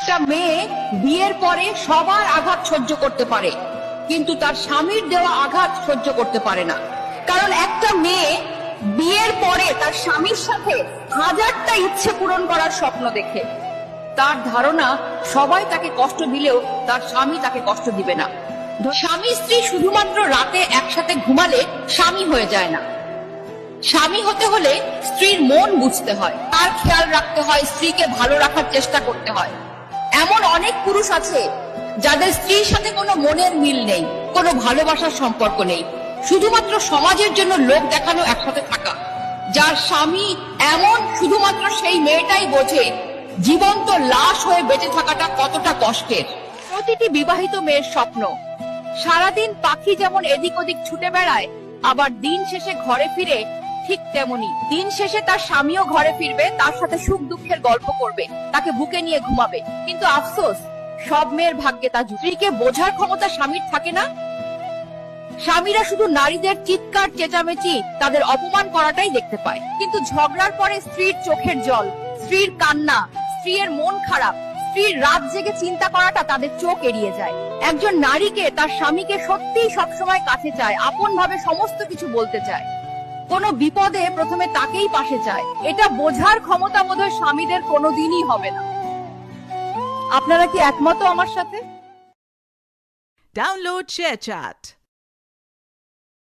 একটা মেয়ে বিয়ের পরে সবার আঘাত সহ্য করতে পারে, কিন্তু তার স্বামীর দেওয়া আঘাত সহ্য করতে পারে না। কারণ একটা মেয়ে বিয়ের পরে তার স্বামীর সাথে হাজারটা ইচ্ছে পূরণ করার স্বপ্ন দেখে। তার ধারণা সবাই তাকে কষ্ট দিলেও তার স্বামী তাকে কষ্ট দিবে না। স্বামী স্ত্রী শুধুমাত্র রাতে একসাথে ঘুমালে স্বামী হয়ে যায় না। স্বামী হতে হলে স্ত্রীর মন বুঝতে হয়, তার খেয়াল রাখতে হয়, স্ত্রীকে ভালো রাখার চেষ্টা করতে হয়। এমন অনেক পুরুষ আছে যাদের স্ত্রীর সাথে কোনো মনের মিল নেই, কোনো ভালোবাসার সম্পর্ক নেই, শুধুমাত্র সমাজের জন্য লোক দেখানো একসাথে থাকা। যার স্বামী এমন, শুধুমাত্র সেই মেয়েটাই বোঝে জীবন্ত লাশ হয়ে বেঁচে থাকাটা কতটা কষ্টের। প্রতিটি বিবাহিত মেয়ের স্বপ্ন, সারাদিন পাখি যেমন এদিক ওদিক ছুটে বেড়ায়, আবার দিন শেষে ঘরে ফিরে ঠিক তেমনি দিন শেষে তার স্বামীও ঘরে ফিরবে, তার সাথে সুখ দুঃখের গল্প করবে, তাকে বুকে নিয়ে ঘুমাবে। কিন্তু আফসোস, সব মেয়ের ভাগ্যে তা স্ত্রীকে বোঝার ক্ষমতা স্বামীর থাকে না। স্বামীরা শুধু নারীদের চিৎকার চেঁচামেচি, তাদের অপমান করাটাই দেখতে পায়। কিন্তু ঝগড়ার পরে স্ত্রীর চোখের জল, স্ত্রীর কান্না, স্ত্রীর মন খারাপ, স্ত্রীর রাত জেগে চিন্তা করাটা তাদের চোখ এড়িয়ে যায়। একজন নারীকে তার স্বামীকে সত্যিই সবসময় কাছে চায়, আপন ভাবে সমস্ত কিছু বলতে চায়, কোনো বিপদে প্রথমে তাকেই পাশে চায়। এটা বোঝার ক্ষমতা বোধহয় স্বামীদের কোনোদিনই হবে না। আপনারা কি একমত আমার সাথে? Download ShareChat.